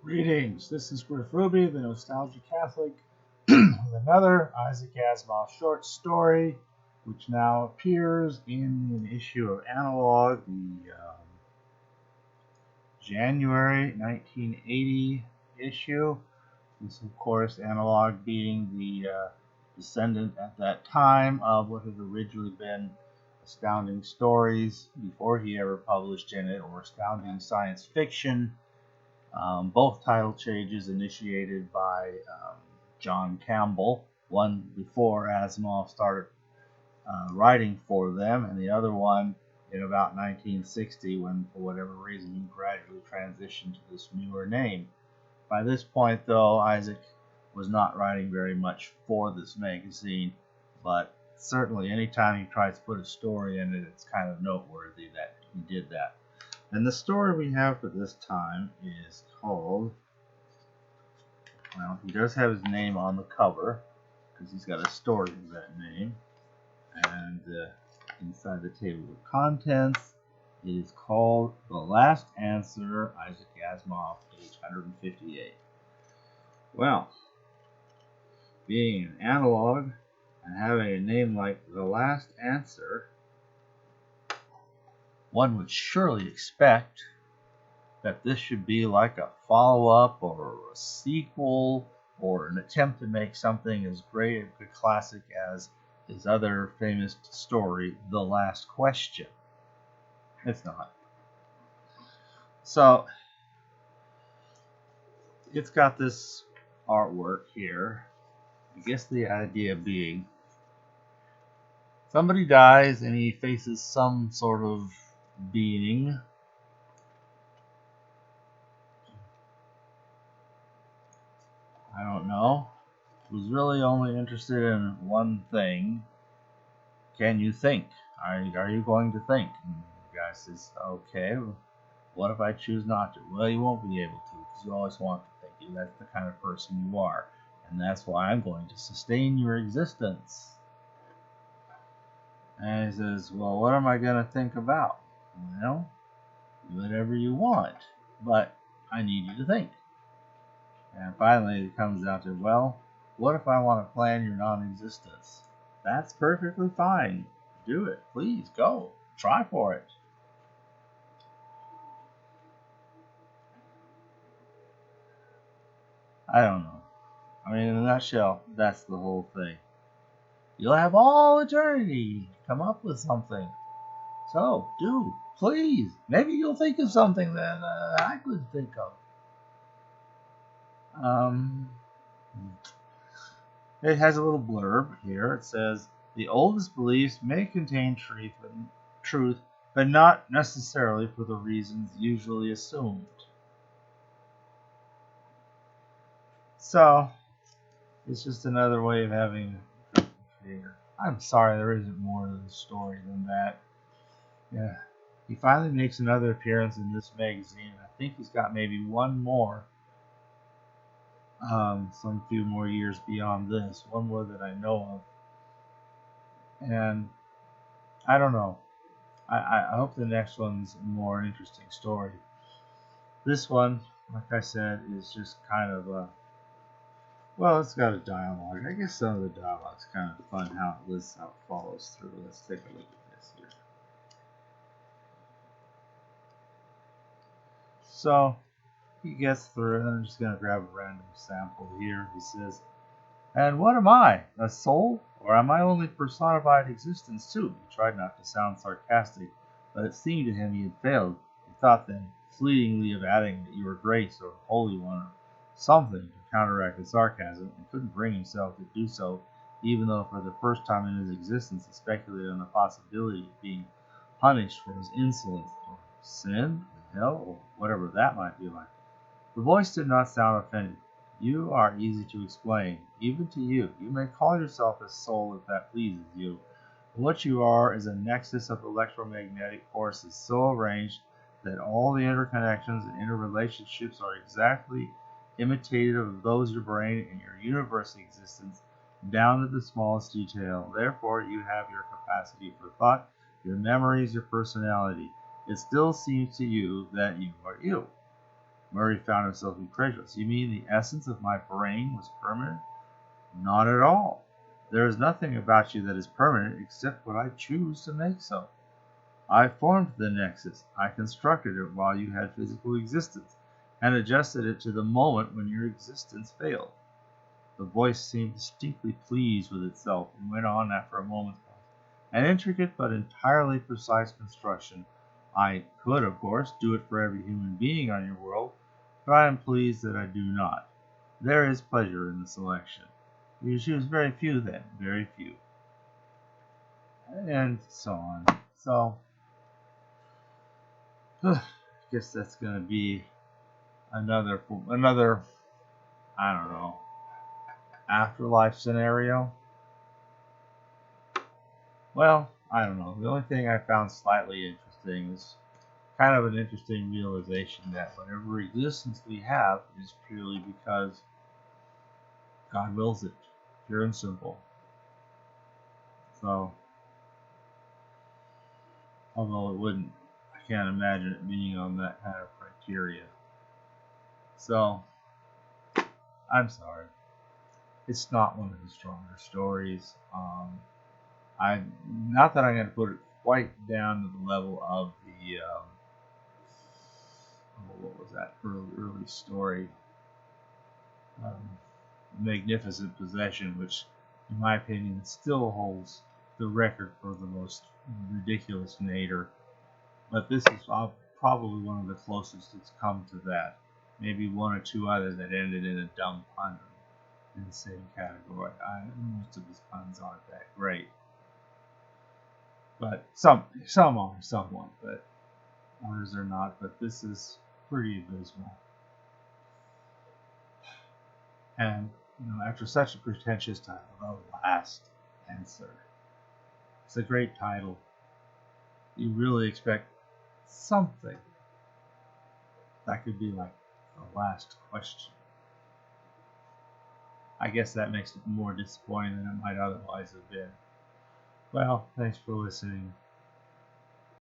Greetings, this is Griff Ruby, the Nostalgia Catholic, with another Isaac Asimov short story, which now appears in an issue of Analog, the January 1980 issue. This, of course, Analog being the descendant at that time of what had originally been Astounding Stories before he ever published in it, or Astounding Science Fiction. Both title changes initiated by John Campbell, one before Asimov started writing for them, and the other one in about 1960 when, for whatever reason, he gradually transitioned to this newer name. By this point, though, Isaac was not writing very much for this magazine, but certainly anytime he tries to put a story in it, it's kind of noteworthy that he did that. And the story we have for this time is called, well, he does have his name on the cover, because he's got a story with that name. And inside the table of contents, it is called The Last Answer, Isaac Asimov, page 158. Well, being an analog and having a name like The Last Answer, one would surely expect that this should be like a follow-up or a sequel or an attempt to make something as great a classic as his other famous story, The Last Question. It's not. So, it's got this artwork here. I guess the idea being somebody dies and he faces some sort of being. I don't know. Was really only interested in one thing. Can you think? Are you going to think? And the guy says, okay, what if I choose not to? Well, you won't be able to, because you always want to think. That's the kind of person you are. And that's why I'm going to sustain your existence. And he says, well, what am I going to think about? Well, whatever you want, but I need you to think. And finally it comes down to, well, what if I want to plan your non-existence? That's perfectly fine. Do it. Please, go. Try for it. I don't know. I mean, in a nutshell, that's the whole thing. You'll have all eternity to come up with something. So, do. Please. Maybe you'll think of something that I couldn't think of. It has a little blurb here. It says, the oldest beliefs may contain truth, but not necessarily for the reasons usually assumed. So, it's just another way of having a creator. I'm sorry there isn't more to the story than that. Yeah. He finally makes another appearance in this magazine. I think he's got maybe one more. Some few more years beyond this. One more that I know of. And I don't know. I hope the next one's a more interesting story. This one, like I said, is just kind of a, well, it's got a dialogue. I guess some of the dialogue's kind of fun how it lists, how it follows through. Let's take a look at this here. So he gets through, and I'm just going to grab a random sample here. He says, and what am I, a soul? Or am I only personified existence too? He tried not to sound sarcastic, but it seemed to him he had failed. He thought then, fleetingly, of adding that you were grace or holy one or something to counteract the sarcasm, and couldn't bring himself to do so, even though for the first time in his existence he speculated on the possibility of being punished for his insolence, or sin, or hell, or whatever that might be like. The voice did not sound offended. You are easy to explain, even to you. You may call yourself a soul if that pleases you. But what you are is a nexus of electromagnetic forces so arranged that all the interconnections and interrelationships are exactly imitative of those of your brain and your universe existence, down to the smallest detail. Therefore, you have your capacity for thought, your memories, your personality. It still seems to you that you are you. Murray found himself incredulous. You mean the essence of my brain was permanent? Not at all. There is nothing about you that is permanent except what I choose to make so. I formed the nexus. I constructed it while you had physical existence, and adjusted it to the moment when your existence failed. The voice seemed distinctly pleased with itself, and went on after a moment's pause. An intricate but entirely precise construction. I could, of course, do it for every human being on your world, but I am pleased that I do not. There is pleasure in the selection. You choose very few then, very few. And so on. So, I guess that's going to be another, I don't know, afterlife scenario. Well, I don't know. The only thing I found slightly interesting is kind of an interesting realization that whatever existence we have is purely because God wills it, pure and simple. So, although it wouldn't, I can't imagine it being on that kind of criteria. So, I'm sorry. It's not one of the stronger stories. I not that I'm going to put it quite down to the level of the what was that early story, Magnificent Possession, which, in my opinion, still holds the record for the most ridiculous nadir. But this is probably one of the closest it's come to that. Maybe one or two others that ended in a dumb pun in the same category. Most of his puns aren't that great, but some are somewhat, but others are not. But this is pretty abysmal. And after such a pretentious title, The Last Answer. It's a great title. You really expect something that could be like the last question. I guess that makes it more disappointing than it might otherwise have been. Well, thanks for listening.